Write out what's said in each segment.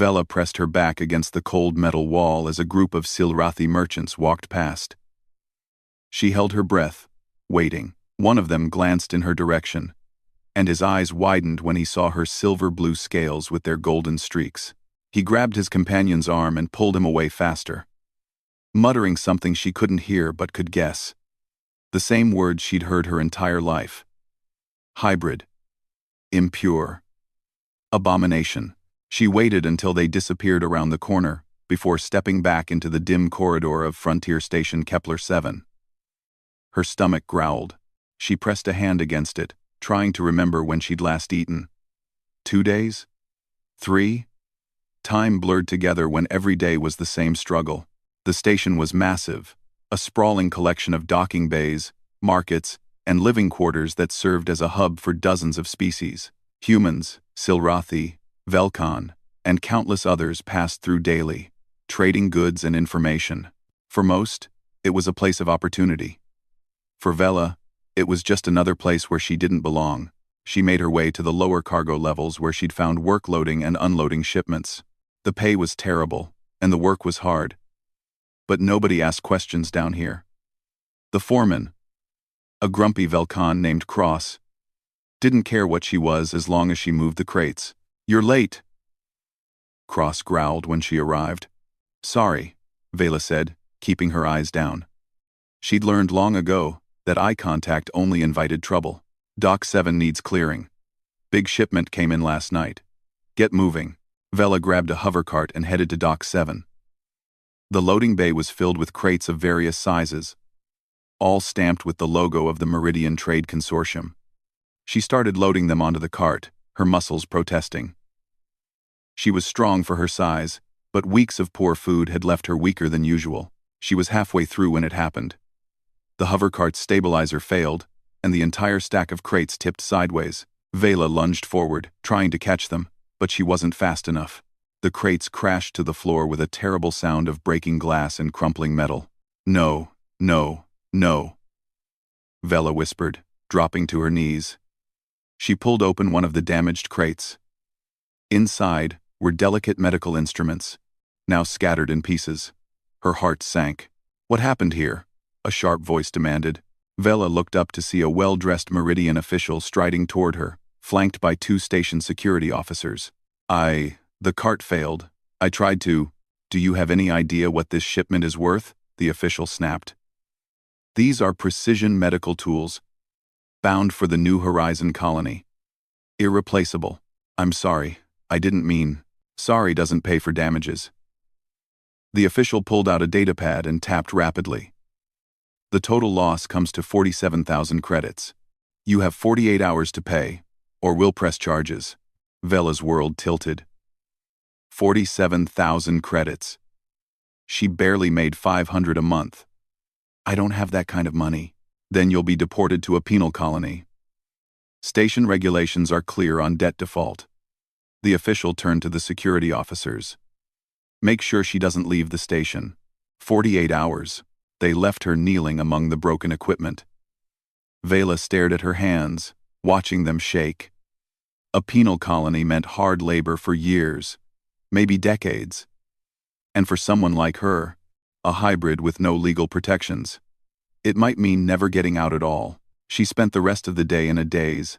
Vela pressed her back against the cold metal wall as a group of Silrathi merchants walked past. She held her breath, waiting. One of them glanced in her direction, and his eyes widened when he saw her silver-blue scales with their golden streaks. He grabbed his companion's arm and pulled him away faster, muttering something she couldn't hear but could guess. The same words she'd heard her entire life. Hybrid. Impure. Abomination. She waited until they disappeared around the corner, before stepping back into the dim corridor of Frontier Station Kepler 7. Her stomach growled. She pressed a hand against it, trying to remember when she'd last eaten. 2 days? 3? Time blurred together when every day was the same struggle. The station was massive, a sprawling collection of docking bays, markets, and living quarters that served as a hub for dozens of species. Humans, Silrathi, Velkan, and countless others passed through daily, trading goods and information. For most, it was a place of opportunity. For Vela, it was just another place where she didn't belong. She made her way to the lower cargo levels where she'd found work loading and unloading shipments. The pay was terrible, and the work was hard. But nobody asked questions down here. The foreman, a grumpy Velkan named Cross, didn't care what she was as long as she moved the crates. "You're late," Cross growled when she arrived. "Sorry," Vela said, keeping her eyes down. She'd learned long ago that eye contact only invited trouble. "Dock 7 needs clearing. Big shipment came in last night. Get moving." Vela grabbed a hover cart and headed to Dock 7. The loading bay was filled with crates of various sizes, all stamped with the logo of the Meridian Trade Consortium. She started loading them onto the cart, her muscles protesting. She was strong for her size, but weeks of poor food had left her weaker than usual. She was halfway through when it happened. The hovercart's stabilizer failed, and the entire stack of crates tipped sideways. Vela lunged forward, trying to catch them, but she wasn't fast enough. The crates crashed to the floor with a terrible sound of breaking glass and crumpling metal. "No, no, no," Vela whispered, dropping to her knees. She pulled open one of the damaged crates. Inside were delicate medical instruments, now scattered in pieces. Her heart sank. "What happened here?" a sharp voice demanded. Vela looked up to see a well-dressed Meridian official striding toward her, flanked by 2 station security officers. The cart failed. I tried to. Do you have any idea what this shipment is worth?" the official snapped. "These are precision medical tools, bound for the New Horizon colony. Irreplaceable. I'm sorry, I didn't mean. Sorry doesn't pay for damages." The official pulled out a datapad and tapped rapidly. "The total loss comes to 47,000 credits. You have 48 hours to pay, or we'll press charges." Vela's world tilted. 47,000 credits. She barely made 500 a month. "I don't have that kind of money." "Then you'll be deported to a penal colony. Station regulations are clear on debt default." The official turned to the security officers. "Make sure she doesn't leave the station." 48 hours. They left her kneeling among the broken equipment. Vela stared at her hands, watching them shake. A penal colony meant hard labor for years, maybe decades. And for someone like her, a hybrid with no legal protections, it might mean never getting out at all. She spent the rest of the day in a daze,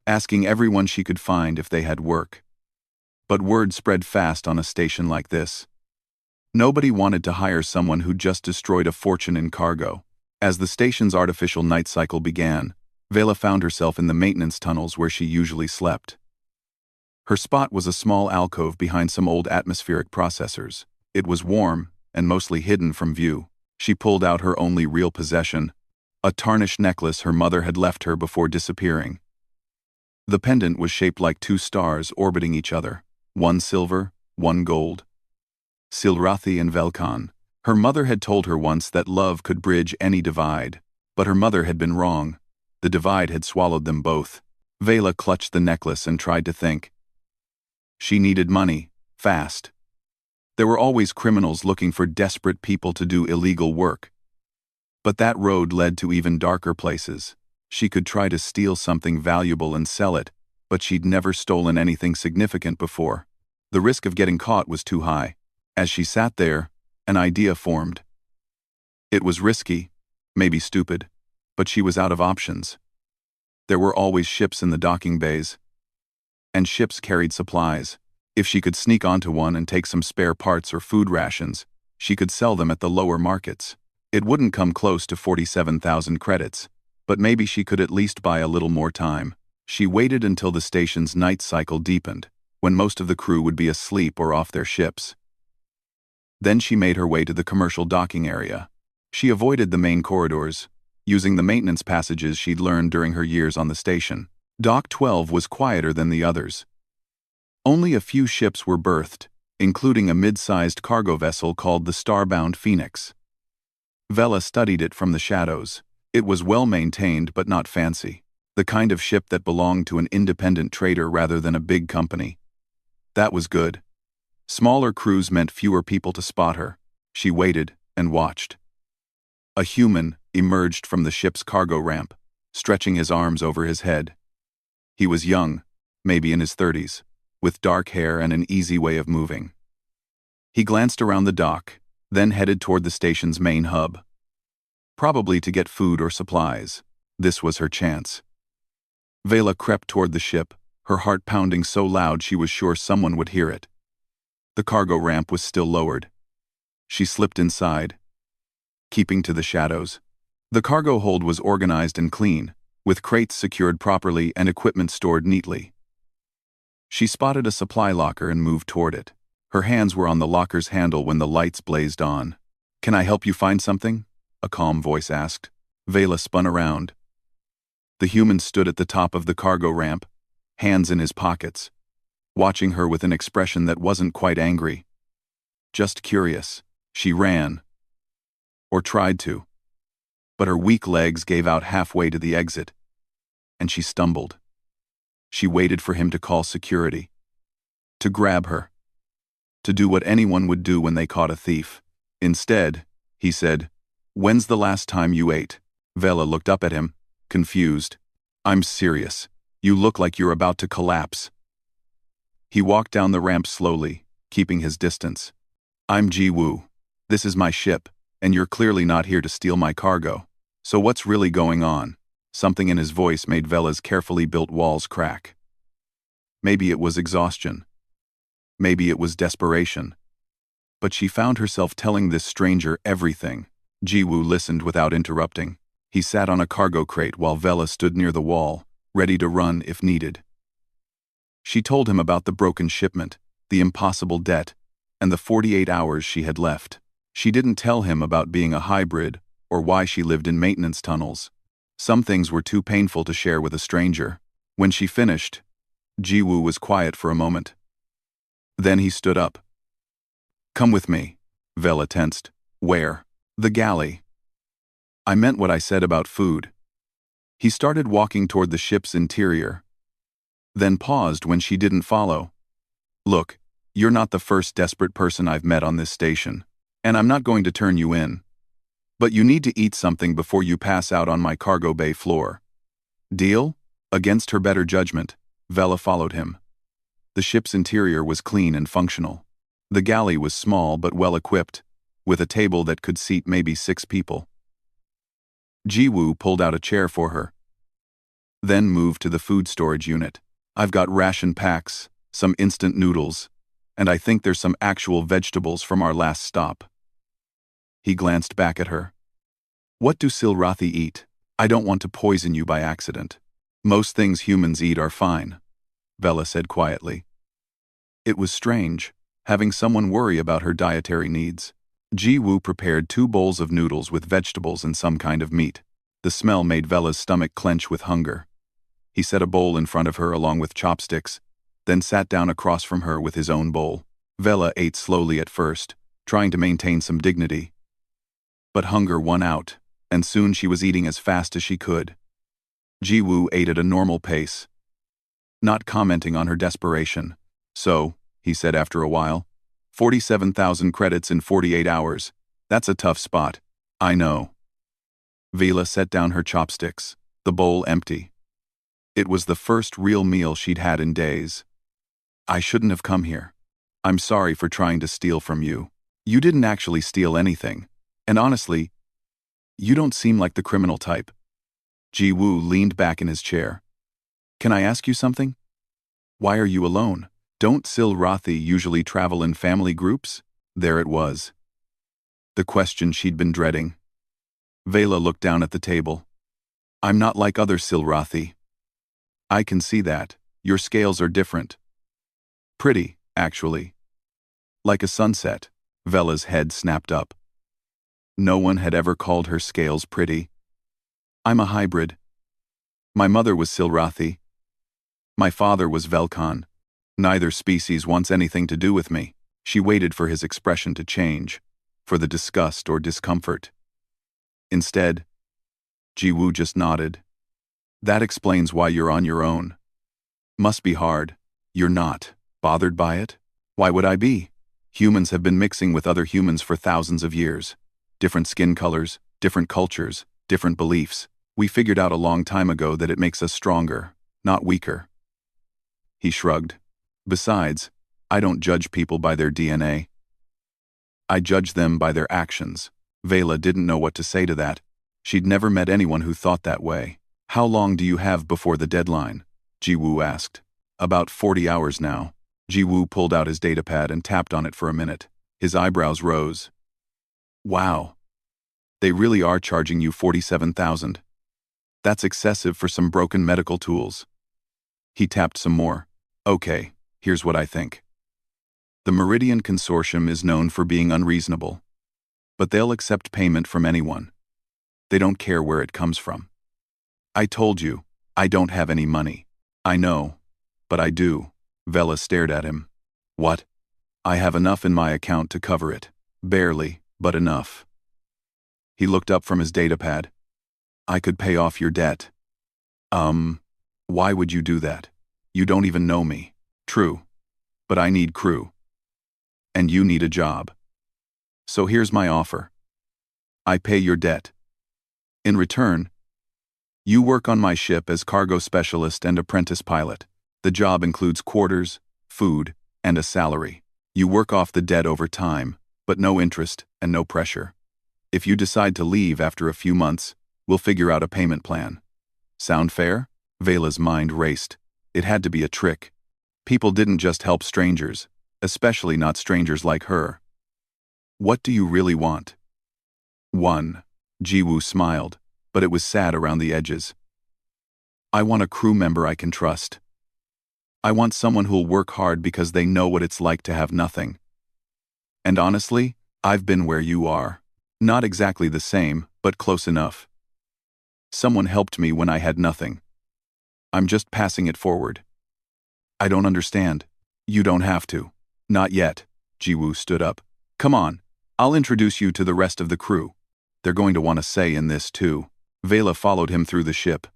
asking everyone she could find if they had work. But word spread fast on a station like this. Nobody wanted to hire someone who just destroyed a fortune in cargo. As the station's artificial night cycle began, Vela found herself in the maintenance tunnels where she usually slept. Her spot was a small alcove behind some old atmospheric processors. It was warm and mostly hidden from view. She pulled out her only real possession, a tarnished necklace her mother had left her before disappearing. The pendant was shaped like 2 stars orbiting each other, one silver, one gold. Silrathi and Velkan. Her mother had told her once that love could bridge any divide, but her mother had been wrong. The divide had swallowed them both. Vela clutched the necklace and tried to think. She needed money, fast. There were always criminals looking for desperate people to do illegal work. But that road led to even darker places. She could try to steal something valuable and sell it, but she'd never stolen anything significant before. The risk of getting caught was too high. As she sat there, an idea formed. It was risky, maybe stupid, but she was out of options. There were always ships in the docking bays, and ships carried supplies. If she could sneak onto one and take some spare parts or food rations, she could sell them at the lower markets. It wouldn't come close to 47,000 credits, but maybe she could at least buy a little more time. She waited until the station's night cycle deepened, when most of the crew would be asleep or off their ships. Then she made her way to the commercial docking area. She avoided the main corridors, using the maintenance passages she'd learned during her years on the station. Dock 12 was quieter than the others. Only a few ships were berthed, including a mid-sized cargo vessel called the Starbound Phoenix. Vela studied it from the shadows. It was well-maintained but not fancy, the kind of ship that belonged to an independent trader rather than a big company. That was good. Smaller crews meant fewer people to spot her. She waited and watched. A human emerged from the ship's cargo ramp, stretching his arms over his head. He was young, maybe in his 30s, with dark hair and an easy way of moving. He glanced around the dock, then headed toward the station's main hub. Probably to get food or supplies. This was her chance. Vela crept toward the ship, her heart pounding so loud she was sure someone would hear it. The cargo ramp was still lowered. She slipped inside, keeping to the shadows. The cargo hold was organized and clean, with crates secured properly and equipment stored neatly. She spotted a supply locker and moved toward it. Her hands were on the locker's handle when the lights blazed on. "Can I help you find something?" a calm voice asked. Vela spun around. The human stood at the top of the cargo ramp, hands in his pockets, watching her with an expression that wasn't quite angry. Just curious. She ran. Or tried to. But her weak legs gave out halfway to the exit, and she stumbled. She waited for him to call security. To grab her. To do what anyone would do when they caught a thief. Instead, he said, "When's the last time you ate?" Vela looked up at him, confused. "I'm serious. You look like you're about to collapse." He walked down the ramp slowly, keeping his distance. "I'm Ji Woo. This is my ship, and you're clearly not here to steal my cargo. So what's really going on?" Something in his voice made Vela's carefully built walls crack. Maybe it was exhaustion. Maybe it was desperation. But she found herself telling this stranger everything. Ji Woo listened without interrupting. He sat on a cargo crate while Vela stood near the wall, ready to run if needed. She told him about the broken shipment, the impossible debt, and the 48 hours she had left. She didn't tell him about being a hybrid or why she lived in maintenance tunnels. Some things were too painful to share with a stranger. When she finished, Ji Woo was quiet for a moment. Then he stood up. "Come with me," Vela tensed. "Where?" "The galley." "I meant what I said about food." He started walking toward the ship's interior, then paused when she didn't follow. "Look, you're not the first desperate person I've met on this station, and I'm not going to turn you in. But you need to eat something before you pass out on my cargo bay floor. Deal?" Against her better judgment, Vela followed him. The ship's interior was clean and functional. The galley was small but well-equipped, with a table that could seat maybe 6 people. Ji Woo pulled out a chair for her, then moved to the food storage unit. "I've got ration packs, some instant noodles, and I think there's some actual vegetables from our last stop." He glanced back at her. "What do Silrathi eat? I don't want to poison you by accident." "Most things humans eat are fine," Vela said quietly. It was strange, having someone worry about her dietary needs. Ji Woo prepared 2 bowls of noodles with vegetables and some kind of meat. The smell made Vela's stomach clench with hunger. He set a bowl in front of her along with chopsticks, then sat down across from her with his own bowl. Vela ate slowly at first, trying to maintain some dignity. But hunger won out, and soon she was eating as fast as she could. Ji Woo ate at a normal pace, not commenting on her desperation. "So," he said after a while, 47,000 credits in 48 hours. That's a tough spot." "I know." Vela set down her chopsticks, the bowl empty. It was the first real meal she'd had in days. "I shouldn't have come here." I'm sorry for trying to steal from you. You didn't actually steal anything. And honestly, you don't seem like the criminal type. Ji-woo leaned back in his chair. Can I ask you something? Why are you alone? Don't Silrathi usually travel in family groups? There it was. The question she'd been dreading. Vela looked down at the table. I'm not like other Silrathi. I can see that. Your scales are different. Pretty, actually. Like a sunset. Vela's head snapped up. No one had ever called her scales pretty. I'm a hybrid. My mother was Silrathi. My father was Velkan. Neither species wants anything to do with me. She waited for his expression to change, for the disgust or discomfort. Instead, Ji-woo just nodded. That explains why you're on your own. Must be hard. You're not bothered by it? Why would I be? Humans have been mixing with other humans for thousands of years. Different skin colors, different cultures, different beliefs. We figured out a long time ago that it makes us stronger, not weaker. He shrugged. Besides, I don't judge people by their DNA. I judge them by their actions. Vela didn't know what to say to that. She'd never met anyone who thought that way. How long do you have before the deadline? Ji-woo asked. About 40 hours now. Ji-woo pulled out his datapad and tapped on it for a minute. His eyebrows rose. Wow. They really are charging you 47,000. That's excessive for some broken medical tools. He tapped some more. Okay, here's what I think. The Meridian Consortium is known for being unreasonable. But they'll accept payment from anyone. They don't care where it comes from. I told you, I don't have any money. I know, but I do. Vela stared at him. What? I have enough in my account to cover it. Barely, but enough. He looked up from his datapad. I could pay off your debt. Why would you do that? You don't even know me. True. But I need crew. And you need a job. So here's my offer. I pay your debt. In return, you work on my ship as cargo specialist and apprentice pilot. The job includes quarters, food, and a salary. You work off the debt over time, but no interest and no pressure. If you decide to leave after a few months, we'll figure out a payment plan. Sound fair? Vela's mind raced. It had to be a trick. People didn't just help strangers, especially not strangers like her. What do you really want? 1. Ji-woo smiled, but it was sad around the edges. I want a crew member I can trust. I want someone who'll work hard because they know what it's like to have nothing. And honestly, I've been where you are. Not exactly the same, but close enough. Someone helped me when I had nothing. I'm just passing it forward. I don't understand. You don't have to. Not yet. Ji-woo stood up. Come on, I'll introduce you to the rest of the crew. They're going to want a say in this too. Vela followed him through the ship.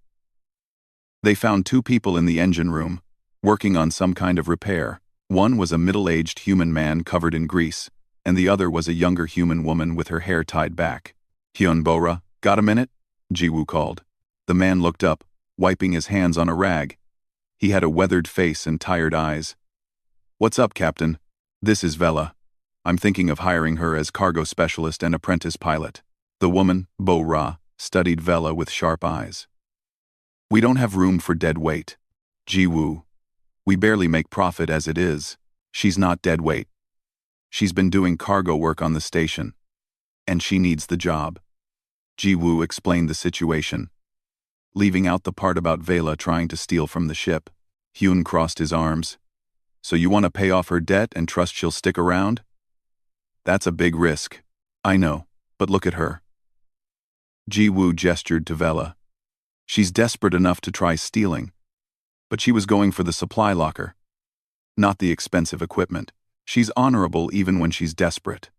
They found 2 people in the engine room, working on some kind of repair. One was a middle-aged human man covered in grease, and the other was a younger human woman with her hair tied back. Hyun Bora, got a minute? Ji-woo called. The man looked up, wiping his hands on a rag. He had a weathered face and tired eyes. What's up, Captain? This is Vela. I'm thinking of hiring her as cargo specialist and apprentice pilot. The woman, Bo-ra, studied Vela with sharp eyes. We don't have room for dead weight. Ji-woo. We barely make profit as it is. She's not dead weight. She's been doing cargo work on the station. And she needs the job. Ji-woo explained the situation. Leaving out the part about Vela trying to steal from the ship, Hyun crossed his arms. So you want to pay off her debt and trust she'll stick around? That's a big risk. I know, but look at her. Ji-woo gestured to Vela. She's desperate enough to try stealing. But she was going for the supply locker. Not the expensive equipment. She's honorable even when she's desperate.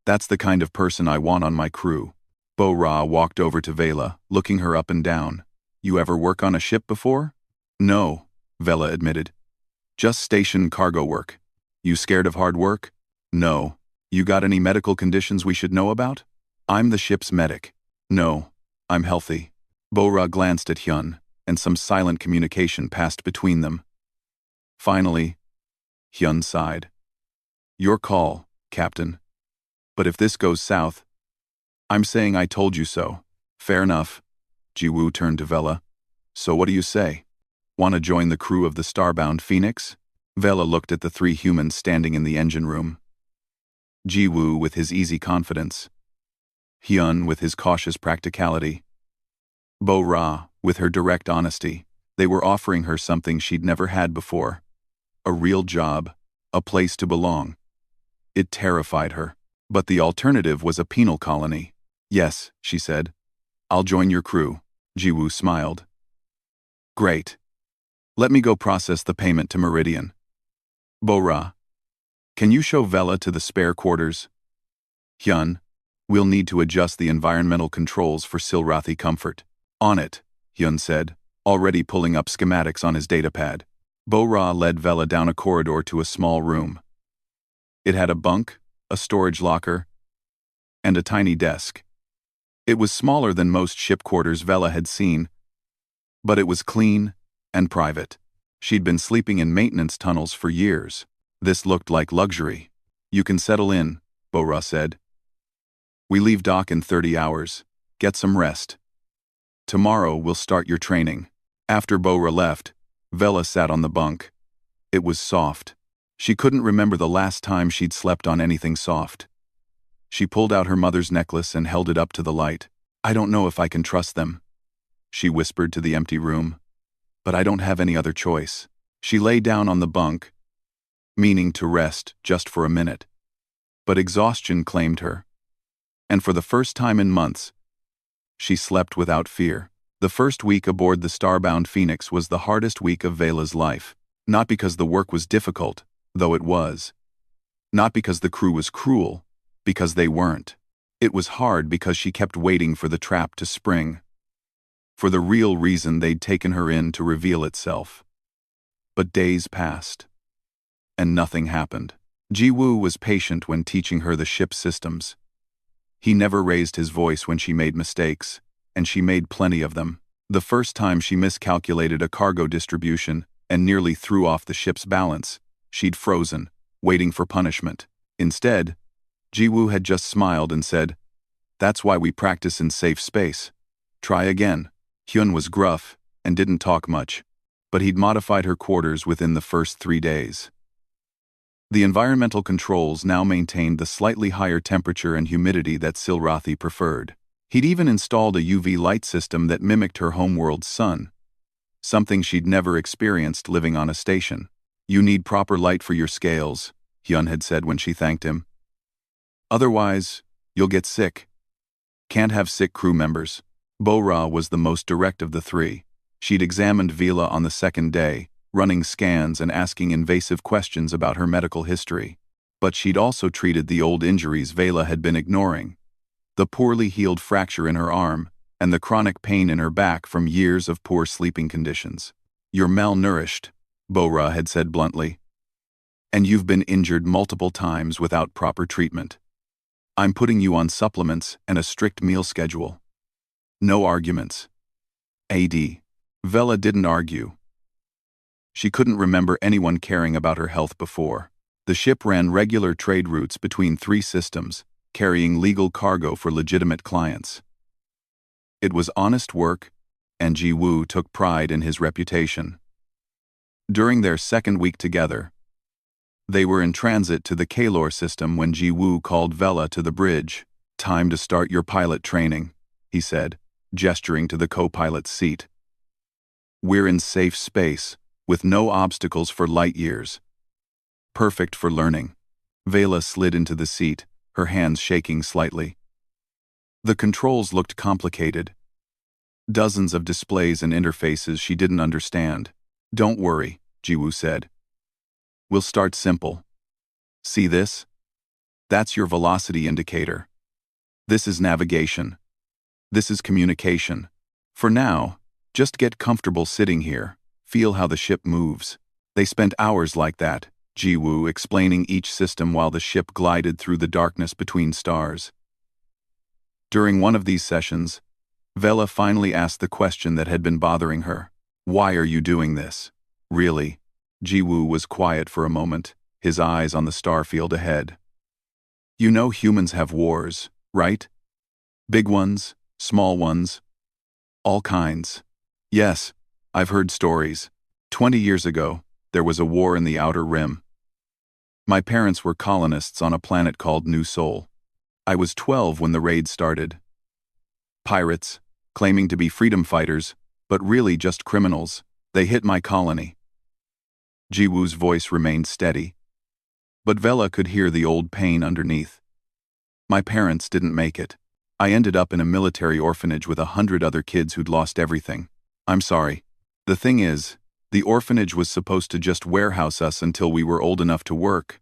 That's the kind of person I want on my crew. Bo-ra walked over to Vela, looking her up and down. You ever work on a ship before? No, Vela admitted. Just station cargo work. You scared of hard work? No. You got any medical conditions we should know about? I'm the ship's medic. No, I'm healthy. Bo-ra glanced at Hyun, and some silent communication passed between them. Finally, Hyun sighed. Your call, Captain. But if this goes south, I'm saying I told you so. Fair enough. Jiwoo turned to Vela. So what do you say? Want to join the crew of the Starbound Phoenix? Vela looked at the three humans standing in the engine room. Jiwoo with his easy confidence. Hyun with his cautious practicality. Bo-Ra with her direct honesty. They were offering her something she'd never had before. A real job, a place to belong. It terrified her. But the alternative was a penal colony. Yes, she said. I'll join your crew. Jiwoo smiled. Great. Let me go process the payment to Meridian. Bo-Ra, can you show Vela to the spare quarters? Hyun, we'll need to adjust the environmental controls for Silrathi comfort. On it, Hyun said, already pulling up schematics on his datapad. Bo-Ra led Vela down a corridor to a small room. It had a bunk, a storage locker, and a tiny desk. It was smaller than most ship quarters Vela had seen, but it was clean and private. She'd been sleeping in maintenance tunnels for years. This looked like luxury. You can settle in, Bo-Ra said. We leave dock in 30 hours. Get some rest. Tomorrow we'll start your training. After Bo-Ra left, Vela sat on the bunk. It was soft. She couldn't remember the last time she'd slept on anything soft. She pulled out her mother's necklace and held it up to the light. I don't know if I can trust them, she whispered to the empty room. But I don't have any other choice. She lay down on the bunk, meaning to rest just for a minute. But exhaustion claimed her. And for the first time in months, she slept without fear. The first week aboard the Starbound Phoenix was the hardest week of Vela's life. Not because the work was difficult, though it was. Not because the crew was cruel, because they weren't. It was hard because she kept waiting for the trap to spring. For the real reason they'd taken her in to reveal itself. But days passed, and nothing happened. Jiwoo was patient when teaching her the ship's systems. He never raised his voice when she made mistakes, and she made plenty of them. The first time she miscalculated a cargo distribution and nearly threw off the ship's balance, she'd frozen, waiting for punishment. Instead, Jiwoo had just smiled and said, "That's why we practice in safe space. Try again." Hyun was gruff and didn't talk much, but he'd modified her quarters within the first 3 days. The environmental controls now maintained the slightly higher temperature and humidity that Silrathi preferred. He'd even installed a UV light system that mimicked her homeworld's sun, something she'd never experienced living on a station. You need proper light for your scales, Hyun had said when she thanked him. Otherwise, you'll get sick. Can't have sick crew members. Bo-Ra was the most direct of the three. She'd examined Vela on the second day, running scans and asking invasive questions about her medical history. But she'd also treated the old injuries Vela had been ignoring. The poorly healed fracture in her arm, and the chronic pain in her back from years of poor sleeping conditions. You're malnourished, Bo-Ra had said bluntly. And you've been injured multiple times without proper treatment. I'm putting you on supplements and a strict meal schedule. No arguments. AD. Vela didn't argue. She couldn't remember anyone caring about her health before. The ship ran regular trade routes between 3 systems, carrying legal cargo for legitimate clients. It was honest work, and Jiwoo took pride in his reputation. During their second week together, they were in transit to the Kalor system when Jiwoo called Vela to the bridge. Time to start your pilot training, he said, gesturing to the co-pilot's seat. We're in safe space, with no obstacles for light years. Perfect for learning. Vela slid into the seat, her hands shaking slightly. The controls looked complicated. Dozens of displays and interfaces she didn't understand. Don't worry, Jiwoo said. We'll start simple. See this? That's your velocity indicator. This is navigation. This is communication. For now, just get comfortable sitting here. Feel how the ship moves. They spent hours like that, Jiwoo explaining each system while the ship glided through the darkness between stars. During one of these sessions, Vela finally asked the question that had been bothering her. Why are you doing this? Really? Jiwoo was quiet for a moment. his eyes on the starfield ahead. You know humans have wars, right? Big ones, small ones, all kinds. Yes, I've heard stories. 20 years ago, there was a war in the Outer Rim. My parents were colonists on a planet called New Sol. I was 12 when the raid started. Pirates, claiming to be freedom fighters, but really just criminals, they hit my colony. Jiwoo's voice remained steady, but Vela could hear the old pain underneath. My parents didn't make it. I ended up in a military orphanage with 100 other kids who'd lost everything. I'm sorry. The thing is, the orphanage was supposed to just warehouse us until we were old enough to work.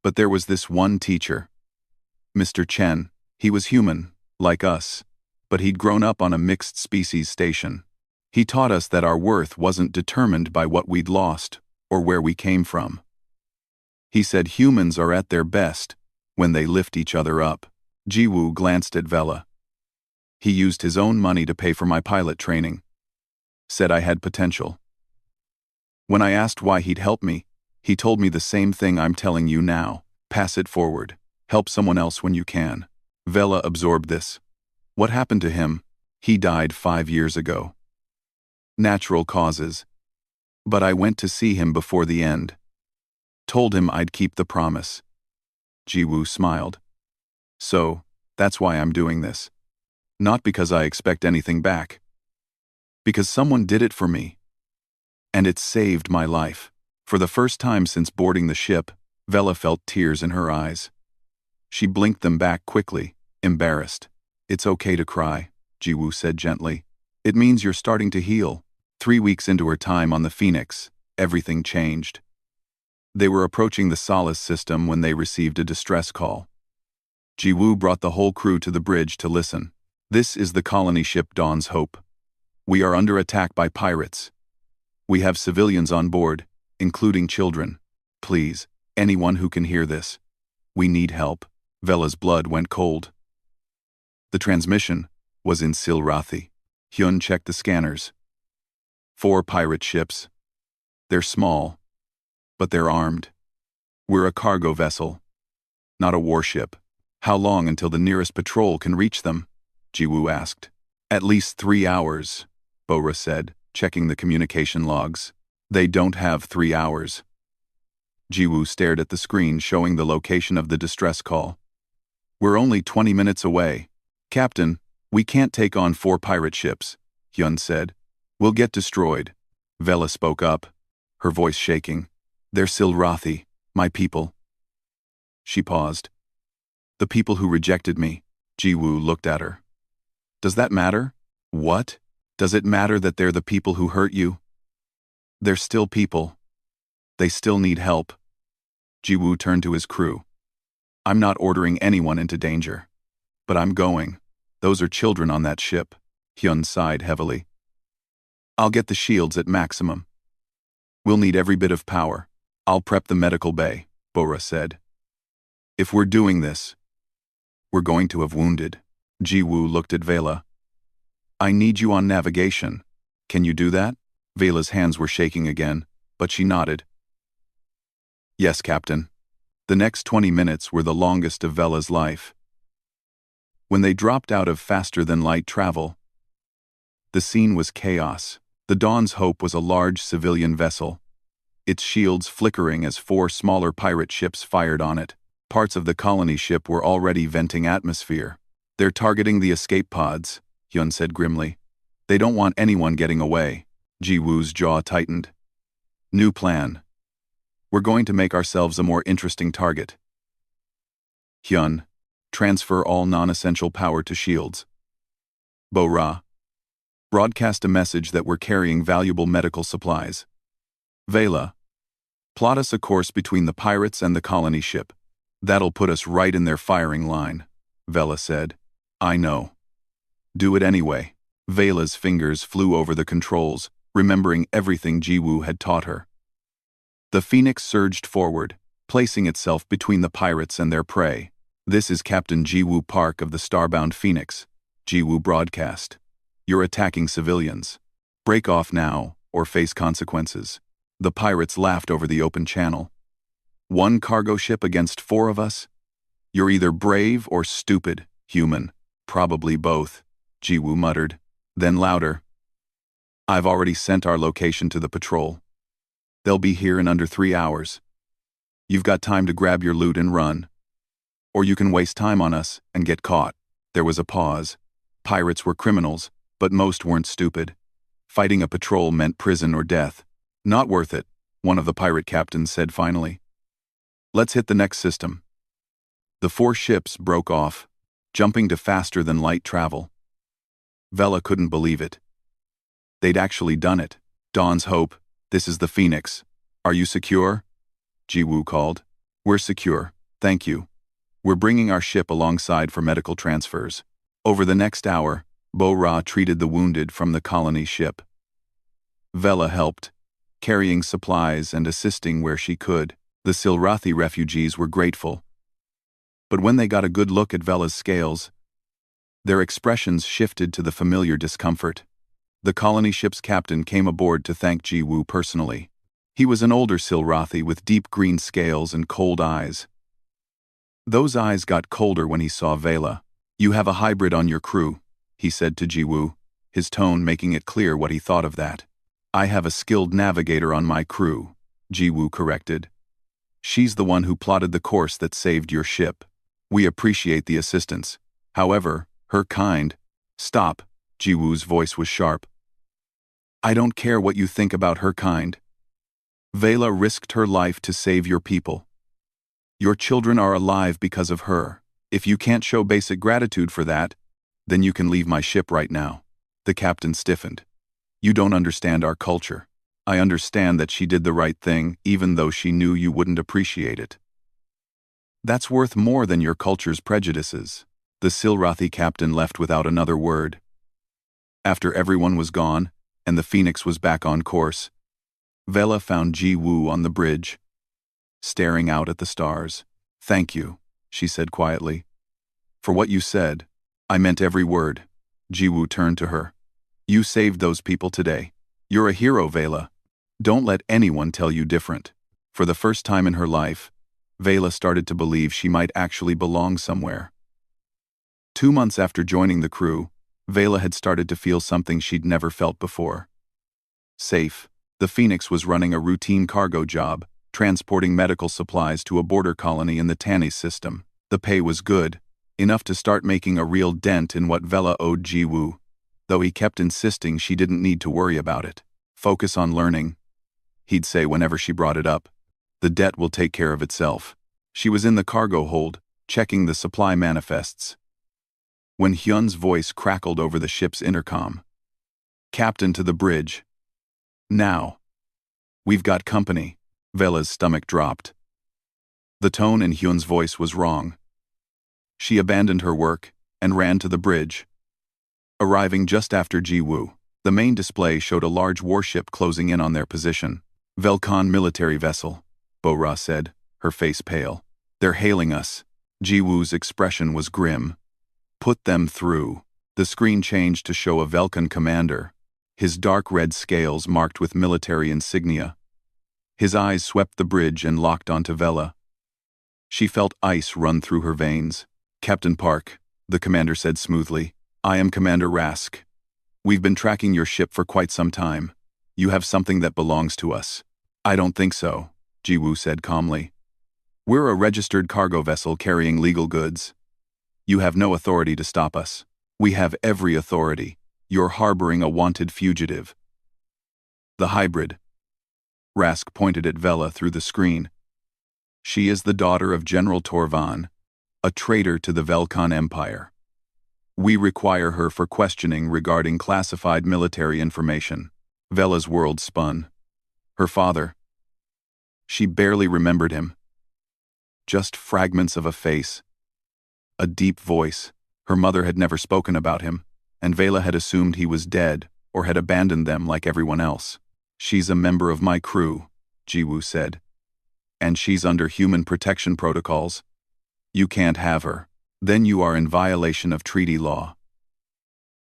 But there was this one teacher, Mr. Chen. He was human, like us, but he'd grown up on a mixed-species station. He taught us that our worth wasn't determined by what we'd lost or where we came from. He said humans are at their best when they lift each other up. Jiwoo glanced at Vela. He used his own money to pay for my pilot training. Said I had potential. When I asked why he'd help me, he told me the same thing I'm telling you now. Pass it forward. Help someone else when you can. Vela absorbed this. What happened to him? He died 5 years ago. Natural causes. But I went to see him before the end. Told him I'd keep the promise. Jiwoo smiled. So, that's why I'm doing this. Not because I expect anything back. Because someone did it for me. And it saved my life. For the first time since boarding the ship, Vela felt tears in her eyes. She blinked them back quickly, embarrassed. It's okay to cry, Jiwoo said gently. It means you're starting to heal. 3 weeks into her time on the Phoenix, everything changed. They were approaching the Solace system when they received a distress call. Jiwoo brought the whole crew to the bridge to listen. This is the colony ship Dawn's Hope. We are under attack by pirates. We have civilians on board, including children. Please, anyone who can hear this. We need help. Vela's blood went cold. The transmission was in Silrathi. Hyun checked the scanners. 4 pirate ships. They're small, but they're armed. We're a cargo vessel, not a warship. How long until the nearest patrol can reach them? Jiwoo asked. At least 3 hours, Bora said, checking the communication logs. They don't have 3 hours. Jiwoo stared at the screen showing the location of the distress call. We're only 20 minutes away. Captain, we can't take on 4 pirate ships, Hyun said. We'll get destroyed. Vela spoke up, her voice shaking. They're Silrathi, my people. She paused. The people who rejected me. Jiwoo looked at her. Does that matter? What? Does it matter that they're the people who hurt you? They're still people. They still need help. Jiwoo turned to his crew. I'm not ordering anyone into danger. But I'm going. Those are children on that ship. Hyun sighed heavily. I'll get the shields at maximum. We'll need every bit of power. I'll prep the medical bay, Bora said. If we're doing this, we're going to have wounded. Jiwoo looked at Vela. I need you on navigation. Can you do that? Vela's hands were shaking again, but she nodded. Yes, Captain. The next 20 minutes were the longest of Vela's life. When they dropped out of faster-than-light travel, the scene was chaos. The Dawn's Hope was a large civilian vessel, its shields flickering as 4 smaller pirate ships fired on it. Parts of the colony ship were already venting atmosphere. They're targeting the escape pods, Hyun said grimly. They don't want anyone getting away. Jiwoo's jaw tightened. New plan. We're going to make ourselves a more interesting target. Hyun, transfer all non-essential power to shields. Bo-Ra, broadcast a message that we're carrying valuable medical supplies. Vela, plot us a course between the pirates and the colony ship. That'll put us right in their firing line, Vela said. I know. Do it anyway. Vela's fingers flew over the controls, remembering everything Jiwoo had taught her. The Phoenix surged forward, placing itself between the pirates and their prey. This is Captain Jiwoo Park of the Starbound Phoenix. Jiwoo broadcast. You're attacking civilians. Break off now, or face consequences. The pirates laughed over the open channel. One cargo ship against 4 of us? You're either brave or stupid, human. Probably both, Jiwoo muttered. Then louder. I've already sent our location to the patrol. They'll be here in under 3 hours. You've got time to grab your loot and run. Or you can waste time on us and get caught. There was a pause. Pirates were criminals, but most weren't stupid. Fighting a patrol meant prison or death. Not worth it, one of the pirate captains said finally. Let's hit the next system. The 4 ships broke off, jumping to faster than light travel. Vela couldn't believe it. They'd actually done it. Dawn's hope, this is the Phoenix. Are you secure? Jiwoo called. We're secure, thank you. We're bringing our ship alongside for medical transfers. Over the next hour, Bo-Ra treated the wounded from the colony ship. Vela helped, carrying supplies and assisting where she could. The Silrathi refugees were grateful. But when they got a good look at Vela's scales, their expressions shifted to the familiar discomfort. The colony ship's captain came aboard to thank Jiwoo personally. He was an older Silrathi with deep green scales and cold eyes. Those eyes got colder when he saw Vela. You have a hybrid on your crew, he said to Jiwoo, his tone making it clear what he thought of that. I have a skilled navigator on my crew, Jiwoo corrected. She's the one who plotted the course that saved your ship. We appreciate the assistance. However, her kind... Stop, Jiwoo's voice was sharp. I don't care what you think about her kind. Vela risked her life to save your people. Your children are alive because of her. If you can't show basic gratitude for that, then you can leave my ship right now. The captain stiffened. You don't understand our culture. I understand that she did the right thing, even though she knew you wouldn't appreciate it. That's worth more than your culture's prejudices. The Silrathi captain left without another word. After everyone was gone, and the Phoenix was back on course, Vela found Jiwoo on the bridge, staring out at the stars. Thank you, she said quietly. For what you said, I meant every word. Jiwoo turned to her. You saved those people today. You're a hero, Vela. Don't let anyone tell you different. For the first time in her life, Vela started to believe she might actually belong somewhere. 2 months after joining the crew, Vela had started to feel something she'd never felt before. Safe, the Phoenix was running a routine cargo job, transporting medical supplies to a border colony in the Tanis system. The pay was good, enough to start making a real dent in what Vela owed Jiwoo, though he kept insisting she didn't need to worry about it. Focus on learning, he'd say whenever she brought it up. The debt will take care of itself. She was in the cargo hold, checking the supply manifests, when Hyun's voice crackled over the ship's intercom. Captain to the bridge. Now. We've got company. Vela's stomach dropped. The tone in Hyun's voice was wrong. She abandoned her work and ran to the bridge. Arriving just after Jiwoo, the main display showed a large warship closing in on their position. Velcon military vessel, Bo-Ra said, her face pale. They're hailing us. Jiwoo's expression was grim. Put them through. The screen changed to show a Velcon commander, his dark red scales marked with military insignia. His eyes swept the bridge and locked onto Vela. She felt ice run through her veins. Captain Park, the commander said smoothly, I am Commander Rask. We've been tracking your ship for quite some time. You have something that belongs to us. I don't think so, Jiwoo said calmly. We're a registered cargo vessel carrying legal goods. You have no authority to stop us. We have every authority. You're harboring a wanted fugitive. The hybrid. Rask pointed at Vela through the screen. She is the daughter of General Torvan, a traitor to the Velcon Empire. We require her for questioning regarding classified military information. Vela's world spun. Her father. She barely remembered him. Just fragments of a face. A deep voice. Her mother had never spoken about him, and Vela had assumed he was dead or had abandoned them like everyone else. She's a member of my crew, Jiwoo said. And she's under human protection protocols. You can't have her. Then you are in violation of treaty law.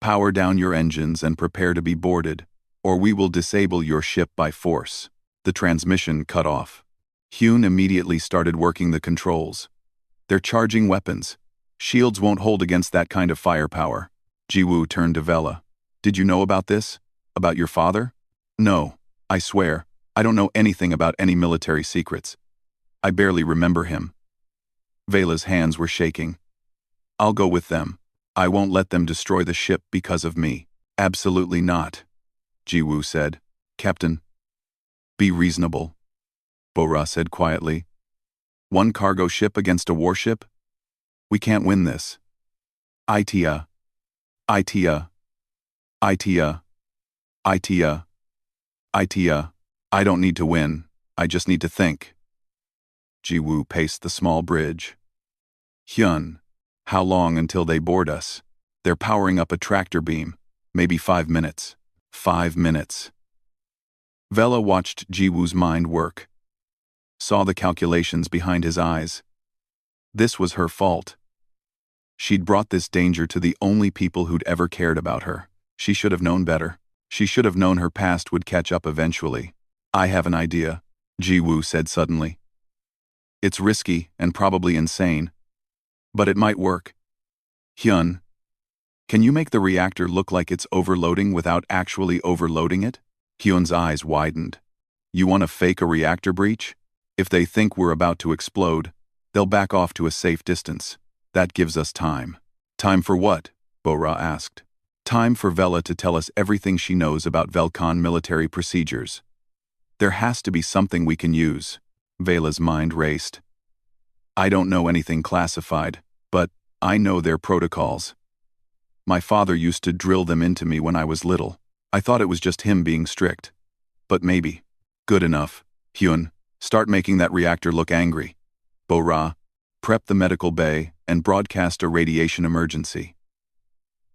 Power down your engines and prepare to be boarded, or we will disable your ship by force. The transmission cut off. Hyun immediately started working the controls. They're charging weapons. Shields won't hold against that kind of firepower. Jiwoo turned to Vela. Did you know about this? About your father? No, I swear, I don't know anything about any military secrets. I barely remember him. Vela's hands were shaking. I'll go with them. I won't let them destroy the ship because of me. Absolutely not, Jiwoo said. Captain, be reasonable, Bo-ra said quietly. One cargo ship against a warship? We can't win this. Itia. Itia. Itia. Itia. Itia. I don't need to win. I just need to think. Jiwoo paced the small bridge. Hyun, how long until they board us? They're powering up a tractor beam. Maybe 5 minutes. 5 minutes. Vela watched Jiwoo's mind work. Saw the calculations behind his eyes. This was her fault. She'd brought this danger to the only people who'd ever cared about her. She should have known better. She should have known her past would catch up eventually. I have an idea, Jiwoo said suddenly. It's risky and probably insane, but it might work. Hyun, can you make the reactor look like it's overloading without actually overloading it? Hyun's eyes widened. You want to fake a reactor breach? If they think we're about to explode, they'll back off to a safe distance. That gives us time. Time for what? Bo-ra asked. Time for Vela to tell us everything she knows about Velcon military procedures. There has to be something we can use. Vela's mind raced. I don't know anything classified, but I know their protocols. My father used to drill them into me when I was little. I thought it was just him being strict. But maybe. Good enough. Hyun, start making that reactor look angry. Bo-ra, prep the medical bay and broadcast a radiation emergency.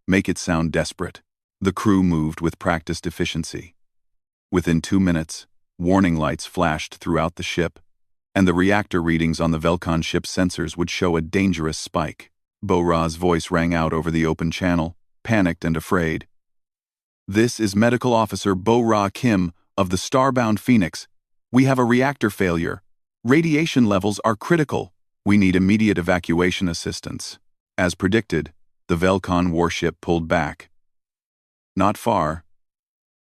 Make it sound desperate. The crew moved with practiced efficiency. Within 2 minutes, warning lights flashed throughout the ship, and the reactor readings on the Velcon ship's sensors would show a dangerous spike. Bo-ra's voice rang out over the open channel, panicked and afraid. This is Medical Officer Bo-ra Kim of the Starbound Phoenix. We have a reactor failure. Radiation levels are critical. We need immediate evacuation assistance. As predicted, the Velcon warship pulled back. Not far,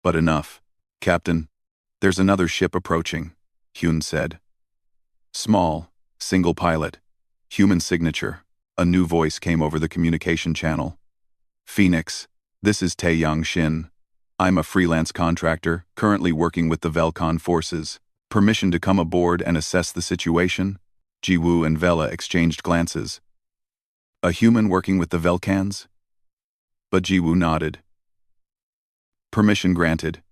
but enough. Captain, there's another ship approaching, Hyun said. Small, single pilot, human signature. A new voice came over the communication channel. Phoenix, this is Taeyang Shin. I'm a freelance contractor, currently working with the Velcon forces. Permission to come aboard and assess the situation? Jiwoo and Vela exchanged glances. A human working with the Velcans? But Jiwoo nodded. Permission granted.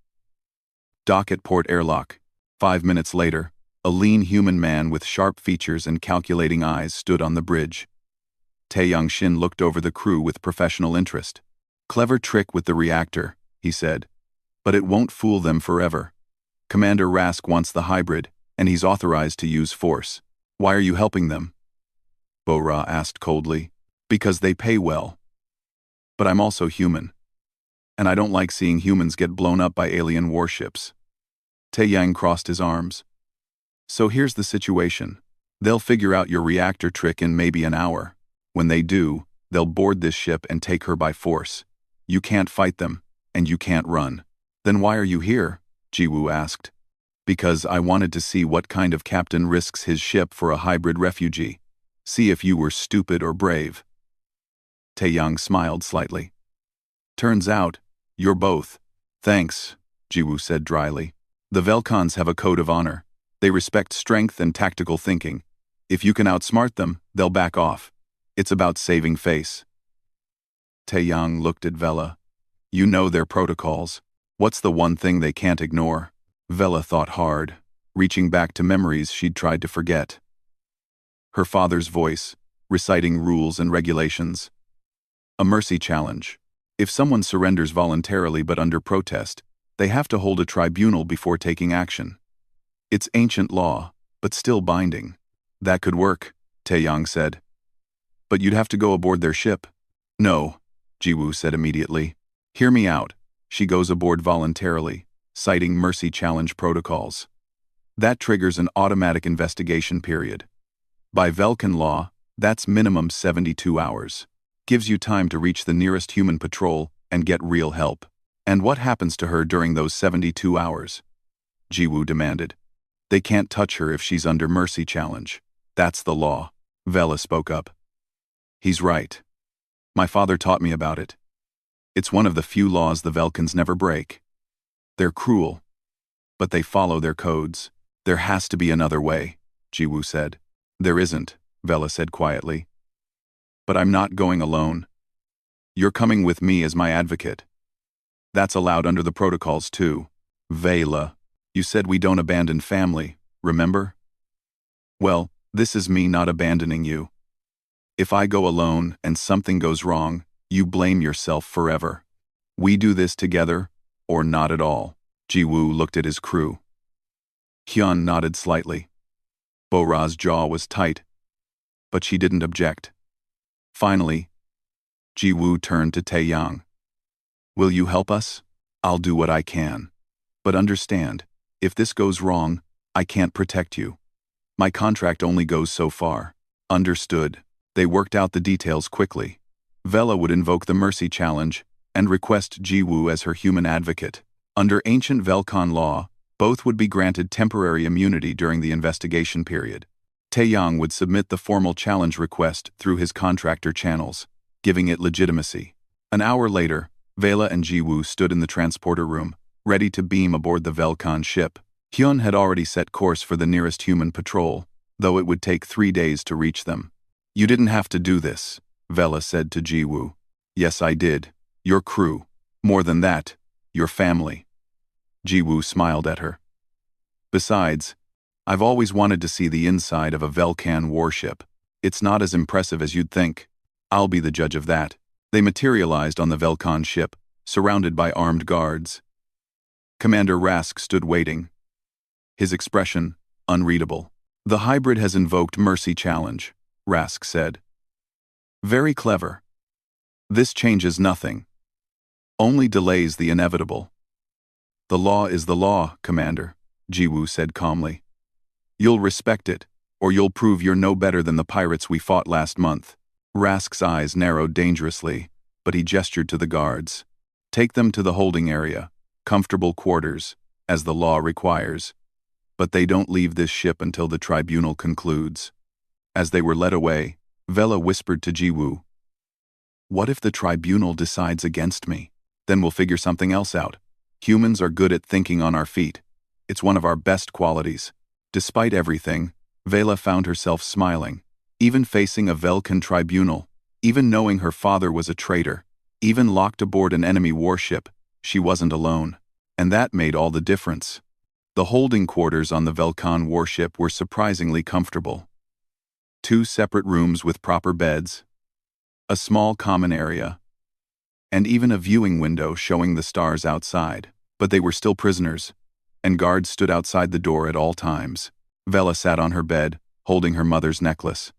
Dock at port airlock. 5 minutes later, a lean human man with sharp features and calculating eyes stood on the bridge. Taeyang Shin looked over the crew with professional interest. Clever trick with the reactor, he said. But it won't fool them forever. Commander Rask wants the hybrid, and he's authorized to use force. Why are you helping them? Bo-ra asked coldly. Because they pay well. But I'm also human. And I don't like seeing humans get blown up by alien warships. Taeyang crossed his arms. So here's the situation. They'll figure out your reactor trick in maybe an hour. When they do, they'll board this ship and take her by force. You can't fight them, and you can't run. Then why are you here? Jiwoo asked. Because I wanted to see what kind of captain risks his ship for a hybrid refugee. See if you were stupid or brave. Taeyang smiled slightly. Turns out, you're both. Thanks, Jiwoo said dryly. The Velcons have a code of honor. They respect strength and tactical thinking. If you can outsmart them, they'll back off. It's about saving face. Taeyang looked at Vela. You know their protocols. What's the one thing they can't ignore? Vela thought hard, reaching back to memories she'd tried to forget. Her father's voice, reciting rules and regulations. A mercy challenge. If someone surrenders voluntarily but under protest, they have to hold a tribunal before taking action. It's ancient law, but still binding. That could work, Taeyang said. But you'd have to go aboard their ship. No, Jiwoo said immediately. Hear me out. She goes aboard voluntarily, citing mercy challenge protocols. That triggers an automatic investigation period. By Velkan law, that's minimum 72 hours. Gives you time to reach the nearest human patrol and get real help. And what happens to her during those 72 hours? Jiwoo demanded. They can't touch her if she's under mercy challenge. That's the law. Vela spoke up. He's right. My father taught me about it. It's one of the few laws the Velkans never break. They're cruel, but they follow their codes. There has to be another way, Jiwoo said. There isn't, Vela said quietly. But I'm not going alone. You're coming with me as my advocate. That's allowed under the protocols too. Vela, you said we don't abandon family, remember? Well, this is me not abandoning you. If I go alone and something goes wrong, you blame yourself forever. We do this together, or not at all. Jiwoo looked at his crew. Hyun nodded slightly. Bo-Ra's jaw was tight, but she didn't object. Finally, Jiwoo turned to Taeyang. Will you help us? I'll do what I can. But understand, if this goes wrong, I can't protect you. My contract only goes so far. Understood. They worked out the details quickly. Vela would invoke the Mercy Challenge and request Jiwoo as her human advocate. Under ancient Velkan law, both would be granted temporary immunity during the investigation period. Taeyang would submit the formal challenge request through his contractor channels, giving it legitimacy. An hour later, Vela and Jiwoo stood in the transporter room, ready to beam aboard the Velkan ship. Hyun had already set course for the nearest human patrol, though it would take 3 days to reach them. You didn't have to do this, Vela said to Jiwoo. Yes, I did. Your crew. More than that, your family. Jiwoo smiled at her. Besides, I've always wanted to see the inside of a Velkan warship. It's not as impressive as you'd think. I'll be the judge of that. They materialized on the Velkan ship, surrounded by armed guards. Commander Rask stood waiting. His expression, unreadable. The hybrid has invoked Mercy Challenge, Rask said. Very clever. This changes nothing. Only delays the inevitable. The law is the law, Commander, Jiwoo said calmly. You'll respect it, or you'll prove you're no better than the pirates we fought last month. Rask's eyes narrowed dangerously, but he gestured to the guards. Take them to the holding area, comfortable quarters, as the law requires. But they don't leave this ship until the tribunal concludes. As they were led away, Vela whispered to Jiwoo. What if the tribunal decides against me? Then we'll figure something else out. Humans are good at thinking on our feet. It's one of our best qualities. Despite everything, Vela found herself smiling. Even facing a Velkan tribunal, even knowing her father was a traitor, even locked aboard an enemy warship, she wasn't alone. And that made all the difference. The holding quarters on the Velkan warship were surprisingly comfortable. 2 separate rooms with proper beds, a small common area, and even a viewing window showing the stars outside. But they were still prisoners, and guards stood outside the door at all times. Vela sat on her bed, holding her mother's necklace.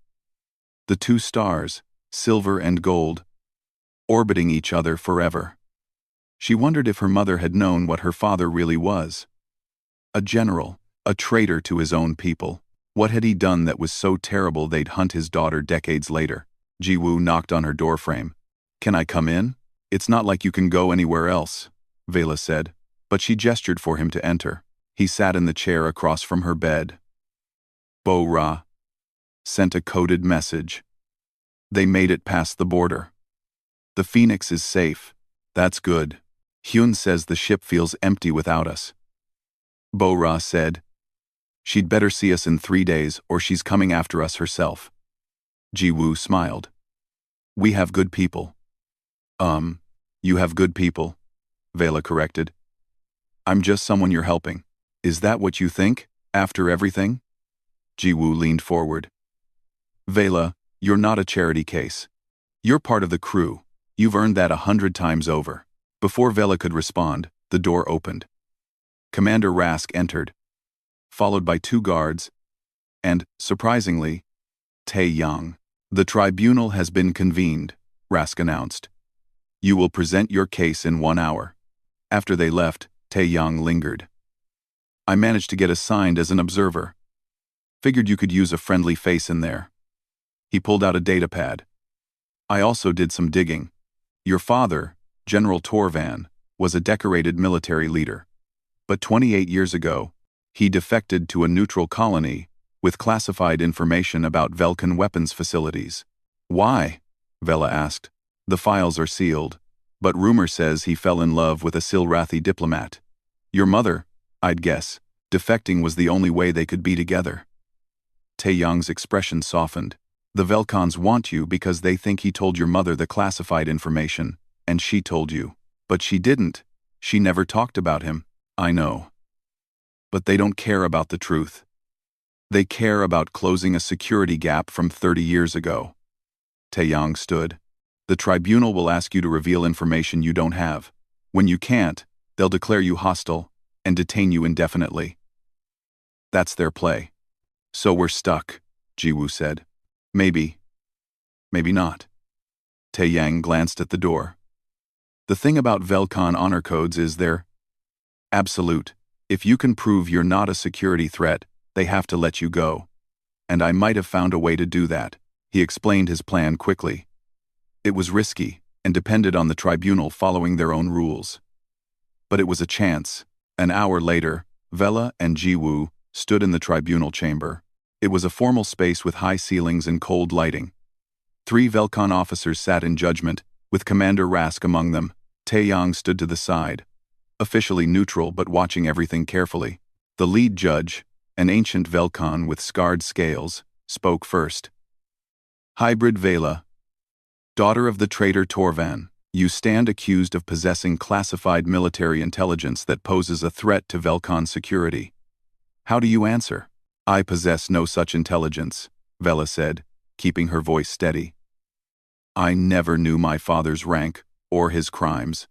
The 2 stars, silver and gold, orbiting each other forever. She wondered if her mother had known what her father really was. A general, a traitor to his own people. What had he done that was so terrible they'd hunt his daughter decades later? Jiwoo knocked on her doorframe. Can I come in? It's not like you can go anywhere else, Vela said, but she gestured for him to enter. He sat in the chair across from her bed. Bo-Ra sent a coded message. They made it past the border. The Phoenix is safe. That's good. Hyun says the ship feels empty without us. Bo-Ra said, she'd better see us in 3 days or she's coming after us herself. Jiwoo smiled. We have good people. You have good people, Vela corrected. I'm just someone you're helping. Is that what you think, after everything? Jiwoo leaned forward. Vela, you're not a charity case. You're part of the crew. You've earned that 100 times over. Before Vela could respond, the door opened. Commander Rask entered, followed by 2 guards, and, surprisingly, Taeyang. The tribunal has been convened, Rask announced. You will present your case in 1 hour. After they left, Taeyang lingered. I managed to get assigned as an observer. Figured you could use a friendly face in there. He pulled out a datapad. I also did some digging. Your father, General Torvan, was a decorated military leader. But 28 years ago, he defected to a neutral colony with classified information about Velkan weapons facilities. Why? Vela asked. The files are sealed, but rumor says he fell in love with a Silrathi diplomat. Your mother, I'd guess. Defecting was the only way they could be together. Taeyang's expression softened. The Velkans want you because they think he told your mother the classified information, and she told you. But she didn't. She never talked about him. I know. But they don't care about the truth. They care about closing a security gap from 30 years ago. Taeyang stood. The tribunal will ask you to reveal information you don't have. When you can't, they'll declare you hostile and detain you indefinitely. That's their play. So we're stuck, Jiwoo said. Maybe. Maybe not. Taeyang glanced at the door. The thing about Velkan honor codes is they're absolute. If you can prove you're not a security threat, they have to let you go. And I might have found a way to do that. He explained his plan quickly. It was risky and depended on the tribunal following their own rules. But it was a chance. An hour later, Vela and Jiwoo stood in the tribunal chamber. It was a formal space with high ceilings and cold lighting. 3 Velkan officers sat in judgment, with Commander Rask among them. Taeyang stood to the side, officially neutral but watching everything carefully. The lead judge, an ancient Velkan with scarred scales, spoke first. Hybrid Vela, daughter of the traitor Torvan, you stand accused of possessing classified military intelligence that poses a threat to Velkan security. How do you answer? I possess no such intelligence, Vela said, keeping her voice steady. I never knew my father's rank or his crimes.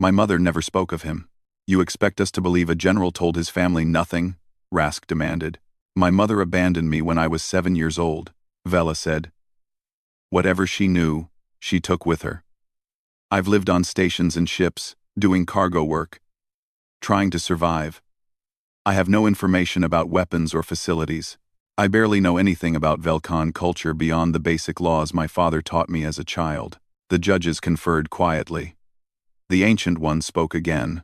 My mother never spoke of him. You expect us to believe a general told his family nothing? Rask demanded. My mother abandoned me when I was 7 years old, Vela said. Whatever she knew, she took with her. I've lived on stations and ships, doing cargo work, trying to survive. I have no information about weapons or facilities. I barely know anything about Velkan culture beyond the basic laws my father taught me as a child. The judges conferred quietly. The Ancient One spoke again.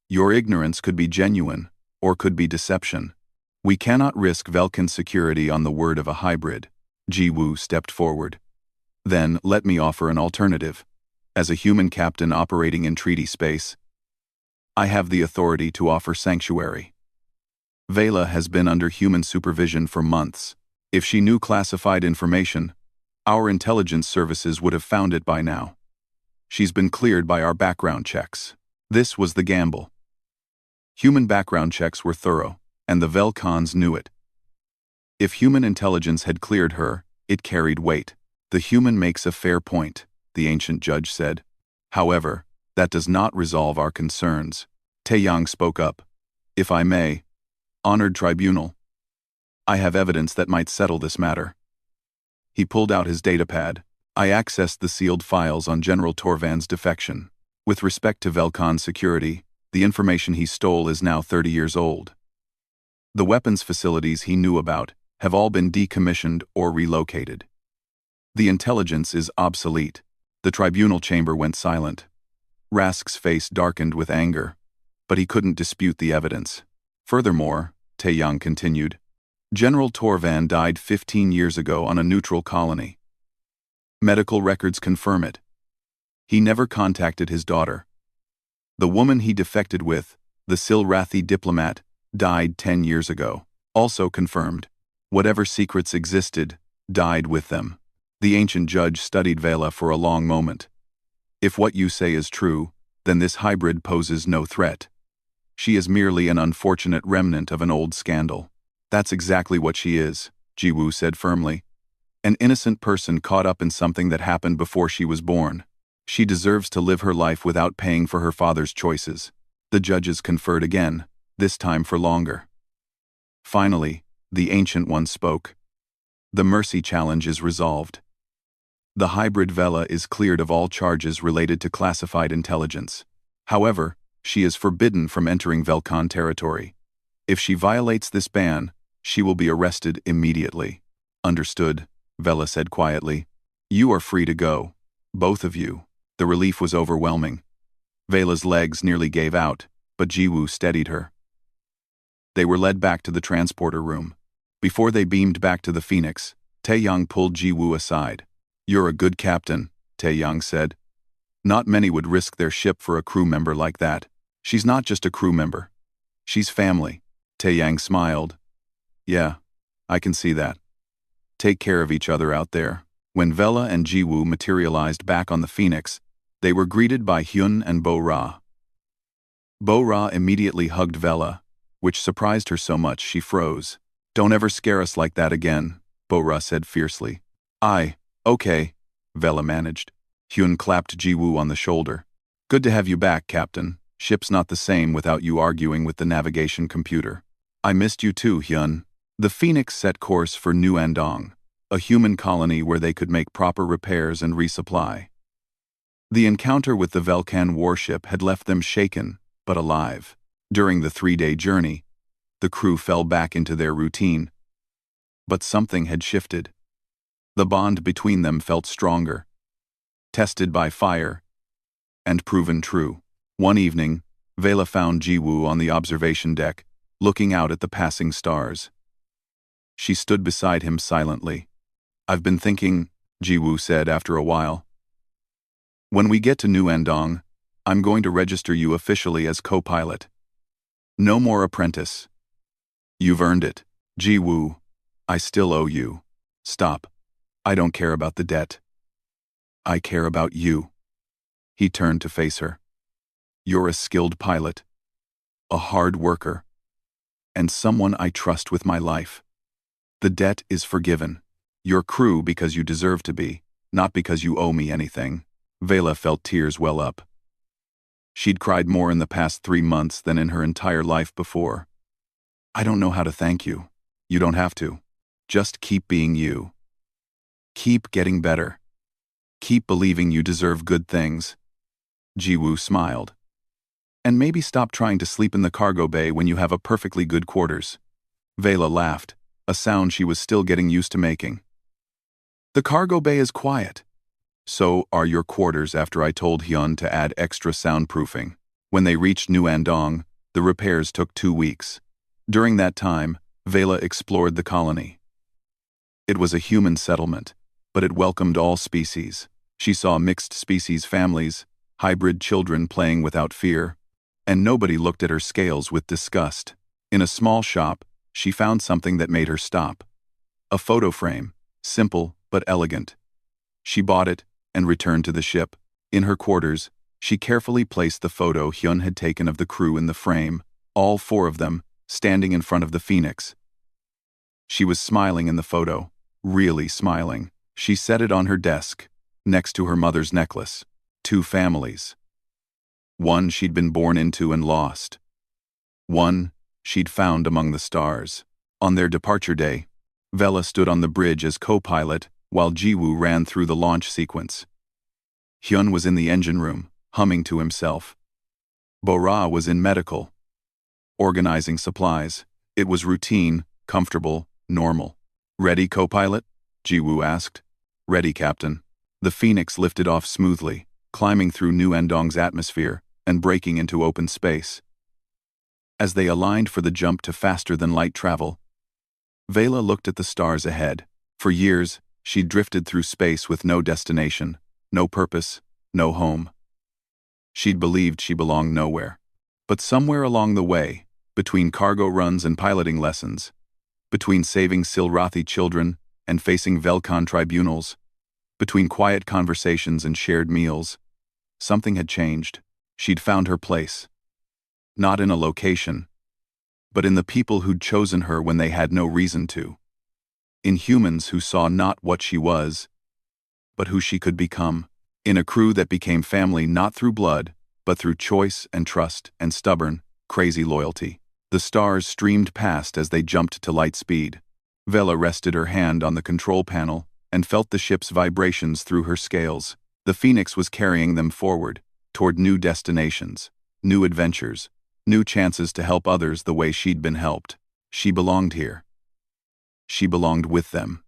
Your ignorance could be genuine, or could be deception. We cannot risk Velkan security on the word of a hybrid. Jiwoo stepped forward. Then, let me offer an alternative. As a human captain operating in treaty space, I have the authority to offer sanctuary. Vela has been under human supervision for months. If she knew classified information, our intelligence services would have found it by now. She's been cleared by our background checks. This was the gamble. Human background checks were thorough, and the Velkans knew it. If human intelligence had cleared her, it carried weight. The human makes a fair point, the ancient judge said. However, that does not resolve our concerns. Taeyang spoke up. If I may, honored tribunal, I have evidence that might settle this matter. He pulled out his datapad. I accessed the sealed files on General Torvan's defection. With respect to Velkan security, the information he stole is now 30 years old. The weapons facilities he knew about have all been decommissioned or relocated. The intelligence is obsolete. The tribunal chamber went silent. Rask's face darkened with anger, but he couldn't dispute the evidence. Furthermore, Taeyang continued, General Torvan died 15 years ago on a neutral colony. Medical records confirm it. He never contacted his daughter. The woman he defected with, the Silrathi diplomat, died 10 years ago. Also confirmed. Whatever secrets existed, died with them. The ancient judge studied Vela for a long moment. If what you say is true, then this hybrid poses no threat. She is merely an unfortunate remnant of an old scandal. That's exactly what she is, Jiwoo said firmly. An innocent person caught up in something that happened before she was born. She deserves to live her life without paying for her father's choices. The judges conferred again, this time for longer. Finally, the Ancient One spoke. The mercy challenge is resolved. The hybrid Vela is cleared of all charges related to classified intelligence. However, she is forbidden from entering Velkan territory. If she violates this ban, she will be arrested immediately. Understood, Vela said quietly. You are free to go. Both of you. The relief was overwhelming. Vela's legs nearly gave out, but Jiwoo steadied her. They were led back to the transporter room. Before they beamed back to the Phoenix, Taeyang pulled Jiwoo aside. You're a good captain, Taeyang said. Not many would risk their ship for a crew member like that. She's not just a crew member. She's family. Taeyang smiled. Yeah, I can see that. Take care of each other out there. When Vela and Jiwoo materialized back on the Phoenix, they were greeted by Hyun and Bo-Ra. Bo-Ra immediately hugged Vela, which surprised her so much she froze. Don't ever scare us like that again, Bo-Ra said fiercely. Okay, Vela managed. Hyun clapped Jiwoo on the shoulder. Good to have you back, Captain. Ship's not the same without you arguing with the navigation computer. I missed you too, Hyun. The Phoenix set course for New Andong, a human colony where they could make proper repairs and resupply. The encounter with the Velcan warship had left them shaken, but alive. During the 3-day journey, the crew fell back into their routine. But something had shifted. The bond between them felt stronger, tested by fire, and proven true. One evening, Vela found Jiwoo on the observation deck, looking out at the passing stars. She stood beside him silently. I've been thinking, Jiwoo said after a while. When we get to New Andong, I'm going to register you officially as co-pilot. No more apprentice. You've earned it. Jiwoo, I still owe you. Stop. I don't care about the debt. I care about you. He turned to face her. You're a skilled pilot, a hard worker, and someone I trust with my life. The debt is forgiven. You're crew because you deserve to be, not because you owe me anything. Vela felt tears well up. She'd cried more in the past 3 months than in her entire life before. I don't know how to thank you. You don't have to. Just keep being you. Keep getting better. Keep believing you deserve good things. Jiwoo smiled. And maybe stop trying to sleep in the cargo bay when you have a perfectly good quarters. Vela laughed, a sound she was still getting used to making. The cargo bay is quiet. So are your quarters after I told Hyun to add extra soundproofing. When they reached New Andong, the repairs took 2 weeks. During that time, Vela explored the colony. It was a human settlement, but it welcomed all species. She saw mixed species families, hybrid children playing without fear, and nobody looked at her scales with disgust. In a small shop, she found something that made her stop. A photo frame, simple but elegant. She bought it and returned to the ship. In her quarters, she carefully placed the photo Hyun had taken of the crew in the frame, all 4 of them, standing in front of the Phoenix. She was smiling in the photo, really smiling. She set it on her desk, next to her mother's necklace. 2 families. One she'd been born into and lost. One she'd found among the stars. On their departure day, Vela stood on the bridge as co-pilot while Jiwoo ran through the launch sequence. Hyun was in the engine room, humming to himself. Bo-Ra was in medical, organizing supplies. It was routine, comfortable, normal. Ready, co-pilot? Jiwoo asked. Ready, Captain. The Phoenix lifted off smoothly, climbing through New Andong's atmosphere and breaking into open space. As they aligned for the jump to faster-than-light travel, Vela looked at the stars ahead. For years, she'd drifted through space with no destination, no purpose, no home. She'd believed she belonged nowhere. But somewhere along the way, between cargo runs and piloting lessons, between saving Silrathi children and facing Velcon tribunals, between quiet conversations and shared meals, something had changed. She'd found her place. Not in a location, but in the people who'd chosen her when they had no reason to. In humans who saw not what she was, but who she could become. In a crew that became family not through blood, but through choice and trust and stubborn, crazy loyalty. The stars streamed past as they jumped to light speed. Vela rested her hand on the control panel and felt the ship's vibrations through her scales. The Phoenix was carrying them forward, toward new destinations, new adventures, new chances to help others the way she'd been helped. She belonged here. She belonged with them.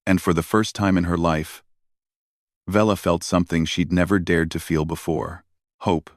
And for the first time in her life, Vela felt something she'd never dared to feel before: hope.